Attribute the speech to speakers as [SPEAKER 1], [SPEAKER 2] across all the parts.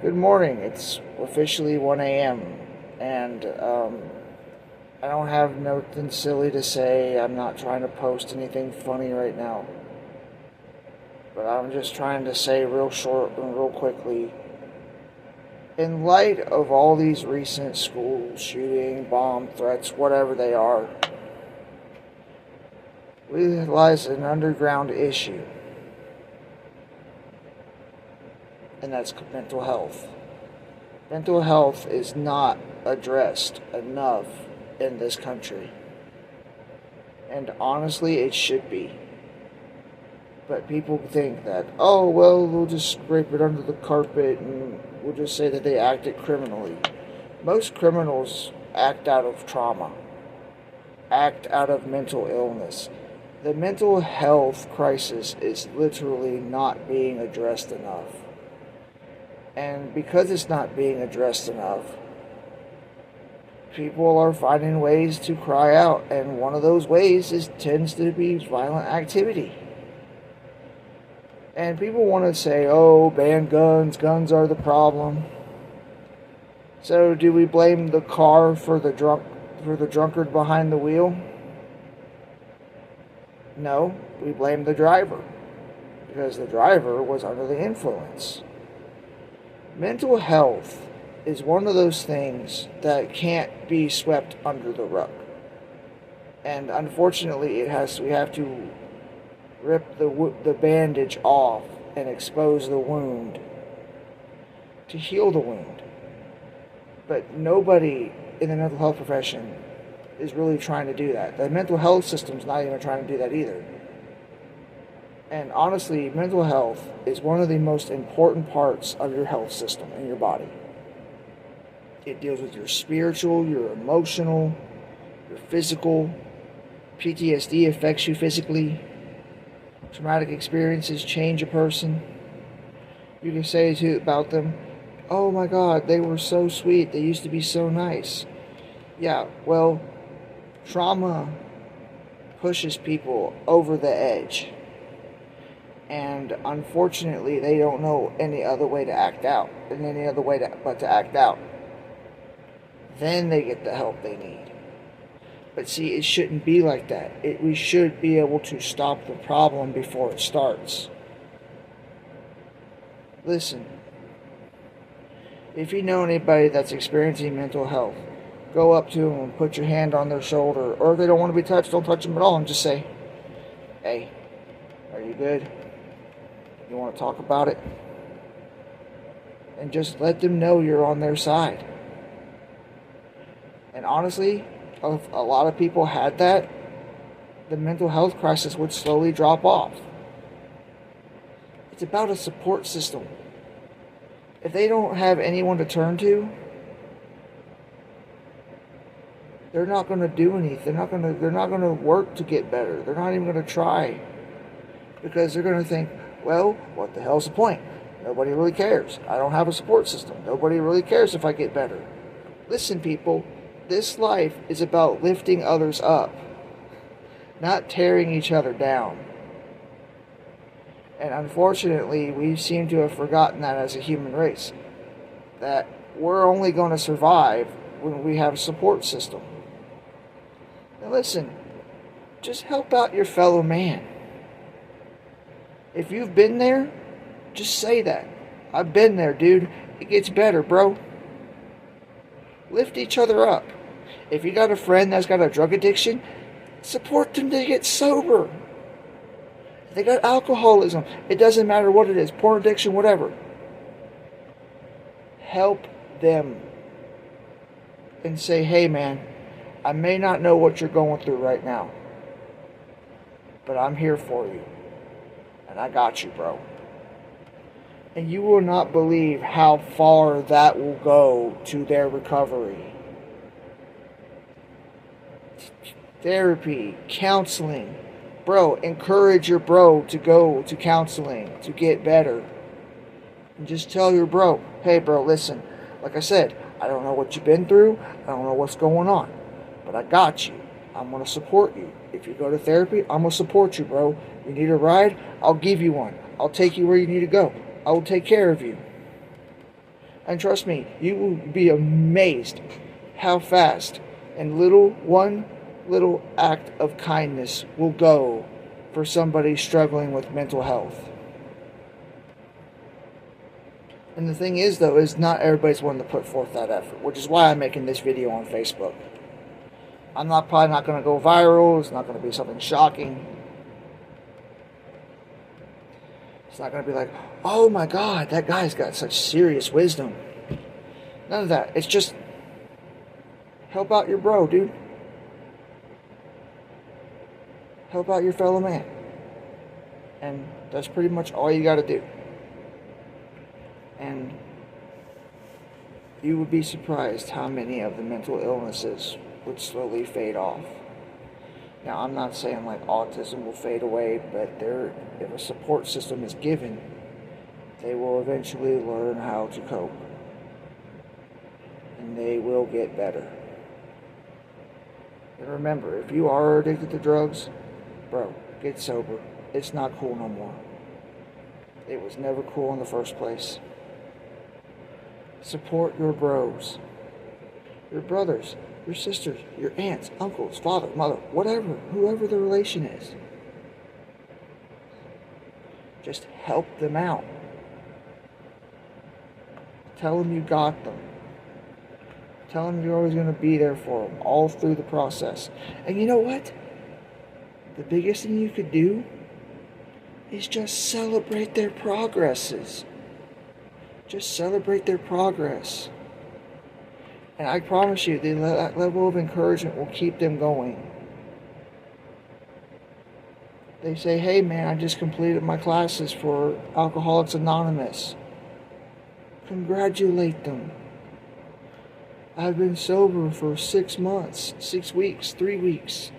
[SPEAKER 1] Good morning. It's officially 1 a.m. and I don't have nothing silly to say. I'm not trying to post anything funny right now. But I'm just trying to say real short and real quickly. In light of all these recent school shooting, bomb threats, whatever they are, lies an underground issue. And that's mental health. Mental health is not addressed enough in this country. And honestly, it should be. But people think that, oh, well, we'll just scrape it under the carpet and we'll just say that they acted criminally. Most criminals act out of trauma, act out of mental illness. The mental health crisis is literally not being addressed enough. And because it's not being addressed enough, people are finding ways to cry out, and one of those ways tends to be violent activity. And people want to say, oh, ban guns, guns are the problem. So do we blame the car for the drunkard behind the wheel? No, we blame the driver, because the driver was under the influence. Mental health is one of those things that can't be swept under the rug. And unfortunately, we have to rip the bandage off and expose the wound to heal the wound. But nobody in the mental health profession is really trying to do that. The mental health system's not even trying to do that either. And honestly, mental health is one of the most important parts of your health system in your body. It deals with your spiritual, your emotional, your physical. PTSD affects you physically. Traumatic experiences change a person. You can say about them, oh my God, they were so sweet. They used to be so nice. Yeah, well, trauma pushes people over the edge. And unfortunately, they don't know any other way to act out, and any other way but to act out. Then they get the help they need. But see, it shouldn't be like that. We should be able to stop the problem before it starts. Listen, if you know anybody that's experiencing mental health, go up to them and put your hand on their shoulder. Or if they don't want to be touched, don't touch them at all, and just say, hey, are you good? You want to talk about it? And just let them know you're on their side. And honestly, if a lot of people had that, the mental health crisis would slowly drop off. It's about a support system. If they don't have anyone to turn to, they're not going to do anything. They're not going to work to get better. They're not even going to try. Because they're going to think, well, what the hell's the point? Nobody really cares. I don't have a support system. Nobody really cares if I get better. Listen, people, this life is about lifting others up, not tearing each other down. And unfortunately, we seem to have forgotten that as a human race. That we're only going to survive when we have a support system. Now listen, just help out your fellow man. If you've been there, just say that. I've been there, dude. It gets better, bro. Lift each other up. If you got a friend that's got a drug addiction, support them to get sober. If they got alcoholism, it doesn't matter what it is, porn addiction, whatever. Help them. And say, hey man, I may not know what you're going through right now, but I'm here for you. And I got you, bro. And you will not believe how far that will go to their recovery. Therapy, counseling. Bro, encourage your bro to go to counseling to get better. And just tell your bro, hey bro, listen, like I said, I don't know what you've been through. I don't know what's going on. But I got you. I'm going to support you. If you go to therapy, I'm going to support you, bro. You need a ride? I'll give you one. I'll take you where you need to go. I will take care of you. And trust me, you will be amazed how fast and one little act of kindness will go for somebody struggling with mental health. And the thing is, though, is not everybody's willing to put forth that effort, which is why I'm making this video on Facebook. I'm probably not going to go viral. It's not going to be something shocking. It's not going to be like, oh my God, that guy's got such serious wisdom. None of that. It's just help out your bro, dude. Help out your fellow man. And that's pretty much all you got to do. And you would be surprised how many of the mental illnesses would slowly fade off. Now, I'm not saying like autism will fade away, but if a support system is given, they will eventually learn how to cope. And they will get better. And remember, if you are addicted to drugs, bro, get sober. It's not cool no more. It was never cool in the first place. Support your bros, your brothers, your sisters, your aunts, uncles, father, mother, whatever, whoever the relation is. Just help them out. Tell them you got them. Tell them you're always going to be there for them all through the process. And you know what? The biggest thing you could do is just celebrate their progresses. Just celebrate their progress. And I promise you, that level of encouragement will keep them going. They say, hey man, I just completed my classes for Alcoholics Anonymous. Congratulate them. I've been sober for 6 months, 6 weeks, 3 weeks,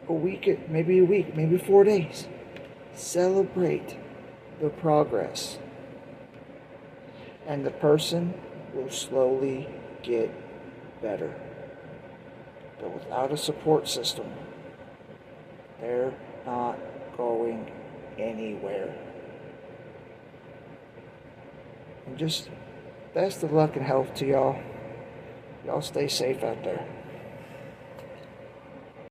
[SPEAKER 1] a week, maybe 4 days. Celebrate the progress. And the person will slowly get better. But without a support system, they're not going anywhere. And just best of luck and health to y'all. Y'all stay safe out there.